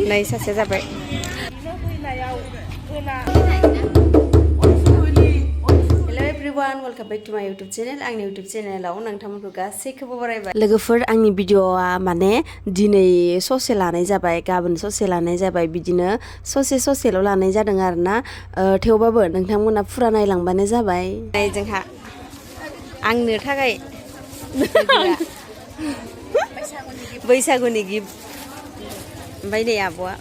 Nay saसे जाबाय Hello everyone, welcome back to my YouTube channel. आंनि YouTube channelआव नोंथांमोनखौ गासैखौबो बरायबाय लोगोफोर आंनि भिडिअआ माने दिनै ससे लानाय जाबाय गाबोन ससे लानाय जाबाय बिदिनो ससेल' लानाय जादों आरोना थेवबाबो नोंथांमोना फुरा नायलांबानो जाबाय जोंहा आंनो थाखाय बैसागुनि गिफ्ट ओमफ्राय नै आब'आ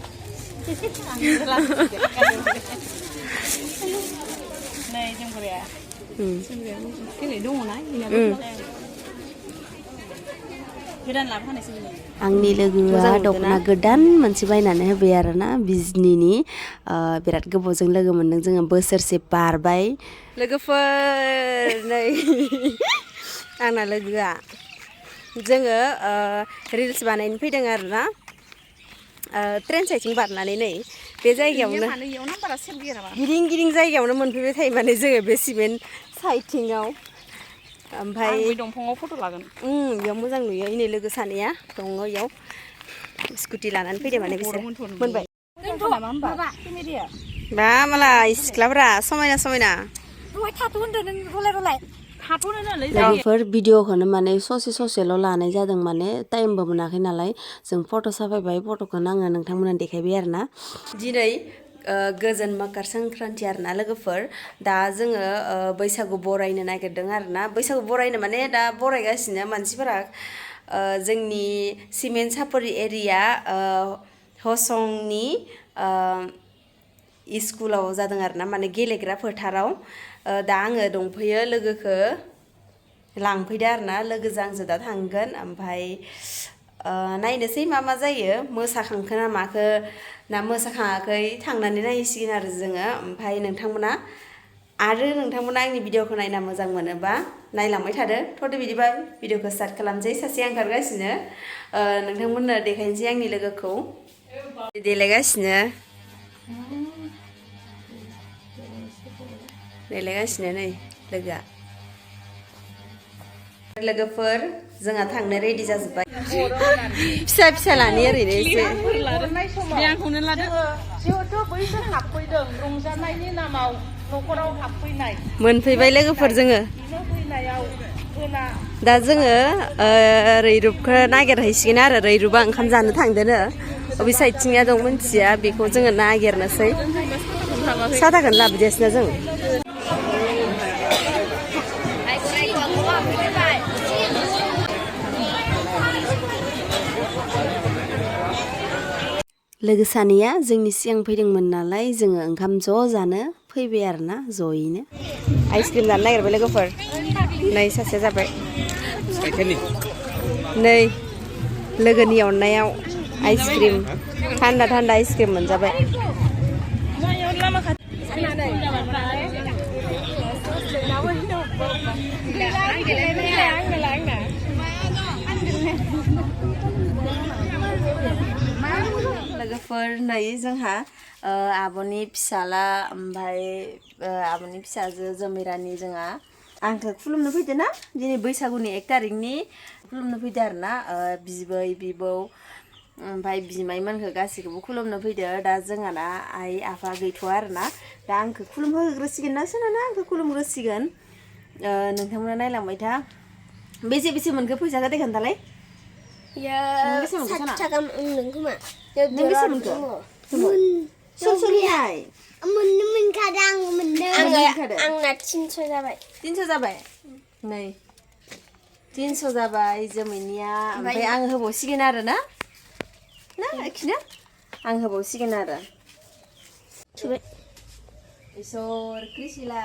आंनि लोगोआ दख'ना गोदान मोनसे बायनानै होबाय आरोना बिजनिनि बिराद गोबावजों लोगो मोनदों जोङो बोसोरसे बारबाय लोगोफोर नै आंना लोगोआ जोङो रिल्स बानायनो फैदों आरोना ट्रेन साइथिं बारनानै नै बे जायगायावनो गिदिं जायगायावनो मोनफैबाय थायो माने जोङो बे सिमेन्ट साइथिंआव ओमफ्राय दंफाङाव फट' लागोन बेयाव मोजां नुयो इनै लोगो सानैया दङ इयाव स्कुटि लानानै फैदों माने बिसोर मोनबाय बा मालाय सिख्लाफ्रा समायना लोगोफोर भिडिअखौनो माने ससेल' लानाय जादों माने टाइमबो मोनाखै नालाय जों फट' साफायबाय फट'खौनो आङो नोंथांमोना देखायबाय आरोना दिनै गोजोन मकर संक्रान्ति आरोना लोगोफोर दा जोङो बैसागु बरायनो नागिरदों आरोना बैसागु बरायनो माने दा बरायगासिनो मानसिफोरा जोंनि सिमेन चापरि एरिया हसंनि स्कुलाव जादों आरोना माने गेलेग्रा फोथाराव दा आङो दंफैयो लोगोखौ लांफैदो आरोना लोगोजों आंजों दा थांगोन ओमफ्राय नायनोसै मा जायो मोसाखांखो ना माखो ना मोसाखाङाखै थांनानै नायसिगोन आरो जोङो ओमफ्राय नोंथांमोना आंनि भिडिअखौ नायना मोजां मोनोबा नायलांबाय थादो थ'दो बिदिबा भिडिअखौ स्टार्ट खालामसै सासे ओंखारगासिनो नोंथांमोननो देखायनोसै आंनि लोगोखौ देलायगासिनो नै लोगोआ लोगोफोर जोंहा थांनो रेडि जाजोब्बाय फिसा लानि ओरैनो एसे आंखौनो लादो जिहेथु बैसोर हाबफैदों रंजानायनि नामाव न'खराव हाबफैनाय मोनफैबाय लोगोफोर जोङो दा जोङो रैरुबखौ नागिरहैसिगोन आरो रैरुबा ओंखाम जानो थांदोनो बबे साइडथिंया दं मिन्थिया बेखौ जोङो नागिरनोसै सादाखौनो लाबोदियासैना जों लोगो सानैया जोंनि सिगां फैदोंमोन नालाय जोङो ओंखाम ज' जानो फैबाय आरोना ज'यैनो आइसक्रिम जानो नागिरबाय लोगोफोर नै सासे जाबाय नै लोगोनि अननायाव आइसक्रिम थान्दा आइसक्रिम मोनजाबाय लोगोफोर नै जोंहा आब'नि फिसाला ओमफ्राय आब'नि फिसाजो जमिरानि जोंहा आंखौ खुलुमनो फैदो ना दिनै बैसागुनि 1 तारिखनि खुलुमनो फैदो आरोना बिबै बिबौ ओमफ्राय बिमाइमोनखौ गासैखौबो खुलुमनो फैदो दा जोंहाना आइ आफा गैथ'आ आरोना दा आंखौ खुलुमहोग्रोसिगोन ना सोनाना आंखौ खुलुमग्रोसिगोन नोंथांमोना नायलांबाय था बेसे मोनखो फैसाखौ दे खोन्थालाय आंना 300 जाबाय 300 जाबाय जोमैनिया ओमफ्राय आं होबावसिगोन आरो ना एखिनो आं होबावसिगोन आरो इसोर कृषिला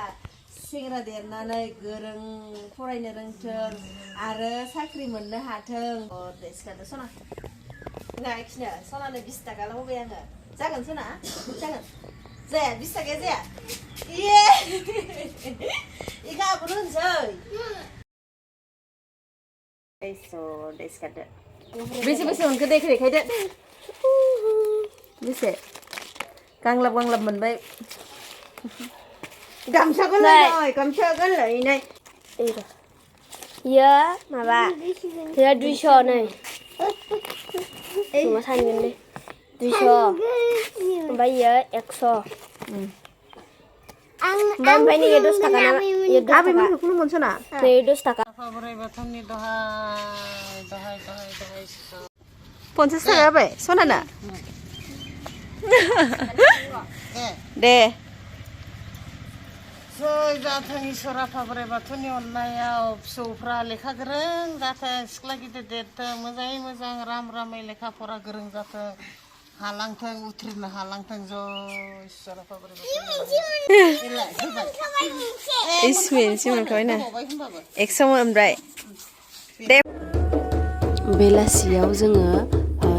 सेंग्रा देरनानै गोरों फरायनो रोंथों आरो साख्रि मोननो हाथों सिखारदो सना एखिनो सनानो 20 थाखाल' होबाय आङो जागोन सना जागोन जाया 20 थाखाया जाया इखौ आब'नो होनसै सिखारदो बेसे मोनखो देखायदो बेसे गांलाब मोनबाय गामसा गोरलै Iya, maba. Dia 200 nih. Cuma sanin deh. 200. Bayar 100. Mbak ini 200 taka nama. Ya 200 Abi taka. man kulo mon sana. Nih 200 taka. Borai bathoni dohai. 50 taka bae. Sona na. Deh. जय जाथों इसोरा बोराइ बाथौनि अननायाव फिसौफ्रा लेखा गोरों जाथों सिख्ला गिदिर देरथों मोजाङै मोजां रामै लेखा फरा गोरों जाथों हालांथों उथ्रिनो हालांथों जय इसोरा बोराइ बाथौनि Simen kau na. 100 मोनबाय. दे. बेलासियाव जोङो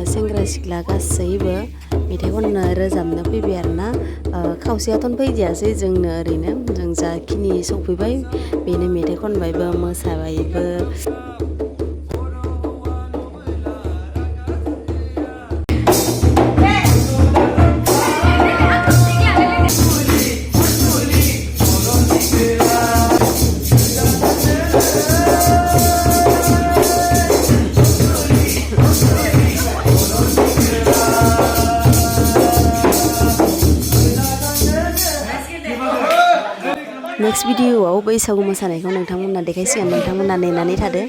सेंग्रा सिख्ला गासैबो मेथाइ खननो रोजाबनो फैबाय आरोना खावसेयाथ' फैदियासै जोंनो ओरैनो जों जाखिनि सफैबाय बेनो मेथाइ खनबायबो मोसाबायबो नेक्स्ट भिडिअआव बैसागु मोसानायखौ नोंथांमोना देखायसिगोन नोंथांमोना नेनानै थादो